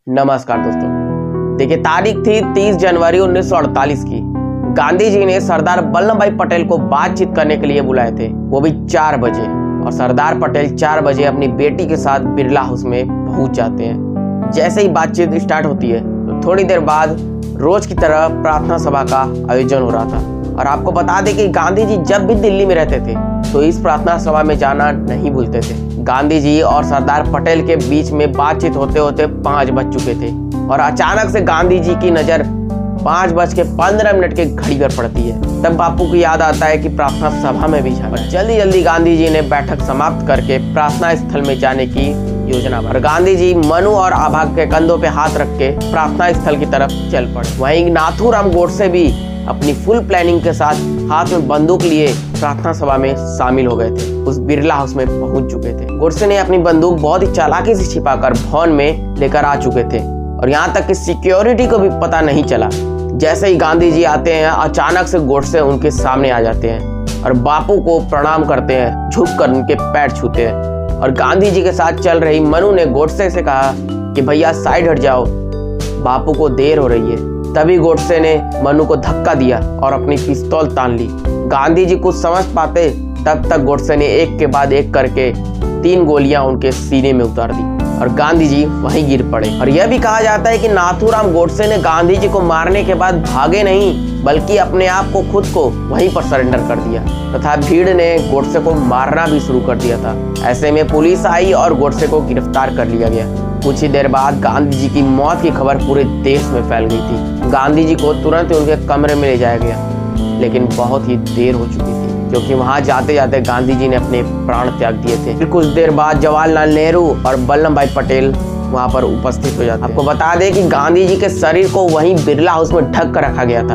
नमस्कार दोस्तों, देखिए तारीख थी 30 जनवरी 1948 की। गांधी जी ने सरदार वल्लभ भाई पटेल को बातचीत करने के लिए बुलाए थे, वो भी 4 बजे। और सरदार पटेल 4 बजे अपनी बेटी के साथ बिरला हाउस में पहुंच जाते हैं। जैसे ही बातचीत स्टार्ट होती है तो थोड़ी देर बाद रोज की तरह प्रार्थना सभा का आयोजन हो रहा था। और आपको बता दें कि गांधी जी जब भी दिल्ली में रहते थे तो इस प्रार्थना सभा में जाना नहीं भूलते थे। गांधी जी और सरदार पटेल के बीच में बातचीत होते होते 5 बज चुके थे और अचानक से गांधी जी की नजर 5:15 की घड़ी पर पड़ती है। तब बापू को याद आता है कि प्रार्थना सभा में भी जाना है। जल्दी जल्दी गांधी जी ने बैठक समाप्त करके प्रार्थना स्थल में जाने की योजना बनाई। गांधी जी मनु और आभा के कंधों पे हाथ रख के प्रार्थना स्थल की तरफ चल पड़े। वहीं नाथूराम गोडसे भी अपनी फुल प्लानिंग के साथ हाथ में बंदूक लिए प्रार्थना सभा में शामिल हो गए थे। उस बिरला हाउस में पहुंच चुके थे। गोडसे ने अपनी बंदूक बहुत ही चालाकी से छिपाकर भवन में लेकर आ चुके थे और यहाँ तक कि सिक्योरिटी को भी पता नहीं चला। जैसे ही गांधी जी आते हैं, अचानक से गोडसे उनके सामने आ जाते हैं और बापू को प्रणाम करते हैं, झुककर उनके पैर छूते हैं। और गांधी जी के साथ चल रही मनु ने गोडसे से कहा कि भैया साइड हट जाओ, बापू को देर हो रही है। तभी गोडसे ने मनु को धक्का दिया और अपनी पिस्तौल तान ली। गांधी जी कुछ समझ पाते तब तक गोडसे ने एक के बाद एक करके 3 गोलियां उनके सीने में उतार दी और गांधी जी वहीं गिर पड़े। और यह भी कहा जाता है कि नाथूराम गोडसे ने गांधी जी को मारने के बाद भागे नहीं, बल्कि अपने आप को खुद को वहीं पर सरेंडर कर दिया तथा भीड़ ने गोडसे को मारना भी शुरू कर दिया था। ऐसे में पुलिस आई और गोडसे को गिरफ्तार कर लिया गया। कुछ ही देर बाद गांधी जी की मौत की खबर पूरे देश में फैल गई थी। गांधी जी को तुरंत उनके कमरे में ले जाया गया, लेकिन बहुत ही देर हो चुकी थी क्योंकि वहां जाते जाते गांधी जी ने अपने प्राण त्याग दिए थे। फिर कुछ देर बाद जवाहरलाल नेहरू और वल्लभ भाई पटेल वहां पर उपस्थित हो जाते। आपको बता दें कि गांधी जी के शरीर को वहीं बिरला हाउस में ढक कर रखा गया था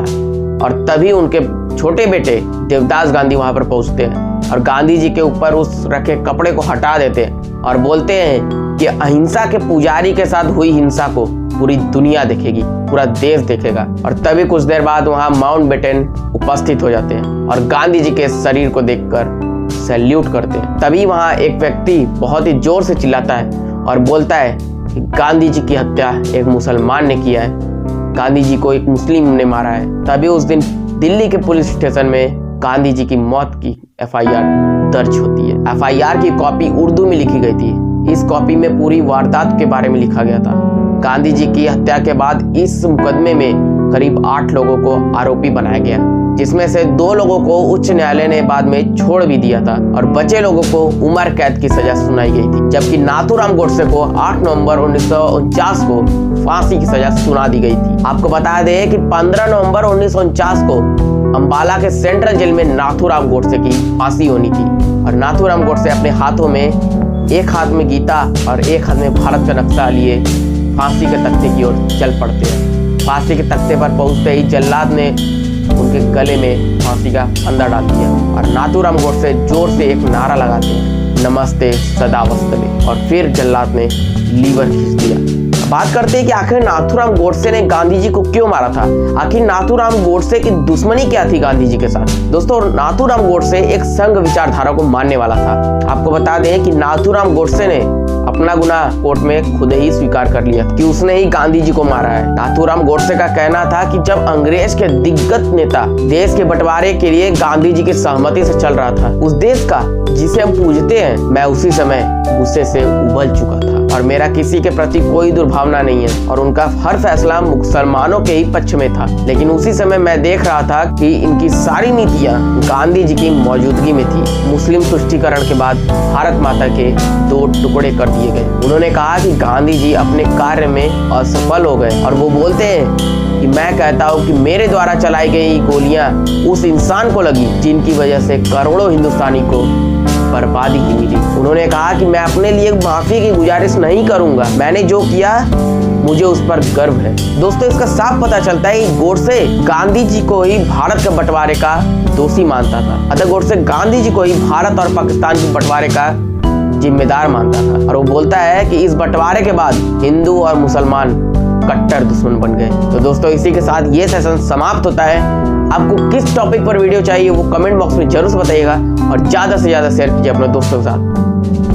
और तभी उनके छोटे बेटे देवदास गांधी वहां पर पहुंचते हैं और गांधी जी के ऊपर उस रखे कपड़े को हटा देते हैं और बोलते हैं कि अहिंसा के पुजारी के साथ हुई हिंसा को पूरी दुनिया देखेगी, पूरा देश देखेगा। और तभी कुछ देर बाद वहां माउंटबेटन उपस्थित हो जाते हैं और गांधी जी के शरीर को देखकर सैल्यूट करते हैं। तभी वहां एक व्यक्ति बहुत ही जोर से चिल्लाता है और बोलता है कि गांधी जी की हत्या एक मुसलमान ने किया है, गांधी जी को एक मुस्लिम ने मारा है। तभी उस दिन दिल्ली के पुलिस स्टेशन में गांधी जी की मौत की FIR दर्ज होती है। FIR की कॉपी उर्दू में लिखी गई थी। इस कॉपी में पूरी वारदात के बारे में लिखा गया था। गांधी जी की हत्या के बाद इस मुकदमे में करीब 8 लोगों को आरोपी बनाया गया, जिसमें से 2 लोगों को उच्च न्यायालय ने बाद में छोड़ भी दिया था और बचे लोगों को उम्र कैद की सजा सुनाई गई थी। जबकि नाथूराम गोडसे को 8 नवंबर 1949 को फांसी की सजा सुना दी गई थी। आपको बता दें कि 15 नवंबर 1949 को अंबाला के सेंट्रल जेल में नाथूराम गोडसे की फांसी होनी थी। और नाथूराम गोडसे अपने हाथों में एक हाथ में गीता और एक हाथ में भारत का नक्शा लिए फांसी के तख्ते की ओर चल पड़ते हैं। फांसी के तख्ते पर पहुंचते ही जल्लाद ने उनके गले में फांसी का फंदा डाल दिया और नाथूराम गोडसे जोर से एक नारा लगाते हैं, नमस्ते सदा वस्तले। और फिर जल्लाद ने लीवर खींच दिया। बात करते हैं कि आखिर नाथूराम गोडसे ने गांधी जी को क्यों मारा था। आखिर नाथूराम गोडसे की दुश्मनी क्या थी गांधी जी के साथ। दोस्तों, नाथूराम गोडसे एक संघ विचारधारा को मानने वाला था। आपको बता दें कि नाथूराम गोडसे ने अपना गुनाह कोर्ट में खुद ही स्वीकार कर लिया कि उसने ही गांधी जी को मारा है। नाथूराम गोडसे का कहना था कि जब अंग्रेज के दिग्गज नेता देश के बंटवारे के लिए गांधी जी की सहमति से चल रहा था, उस देश का जिसे हम पूजते हैं, मैं उसी समय गुस्से से उबल चुका था और मेरा किसी के प्रति कोई दुर्भावना नहीं है और उनका हर फैसला मुसलमानों के ही पक्ष में था। लेकिन उसी समय मैं देख रहा था कि इनकी सारी नीतियां गांधी जी की मौजूदगी में थी। मुस्लिम तुष्टीकरण के बाद भारत माता के 2 टुकड़े कर दिए गए। उन्होंने कहा कि गांधी जी अपने कार्य में असफल हो गए और वो बोलते हैं कि मैं कहता हूँ कि मेरे द्वारा चलाई गई गोलियां उस इंसान को लगी जिनकी वजह से करोड़ों हिंदुस्तानी को बर्बादी ही मिली। उन्होंने कहा कि मैं अपने लिए माफी की गुजारिश नहीं करूंगा, मैंने जो किया मुझे उस पर गर्व है। दोस्तों, इसका साफ पता चलता है कि गोडसे गांधी जी को ही भारत के बंटवारे का दोषी मानता था। अतः गोडसे गांधी जी को ही भारत और पाकिस्तान के बंटवारे का जिम्मेदार मानता था और वो बोलता है कि इस बंटवारे के बाद हिंदू और मुसलमान कट्टर दुश्मन बन गए। तो दोस्तों, इसी के साथ ये सेशन समाप्त होता है। आपको किस टॉपिक पर वीडियो चाहिए वो कमेंट बॉक्स में जरूर से बताइएगा और ज्यादा से ज्यादा शेयर कीजिए अपने दोस्तों के साथ।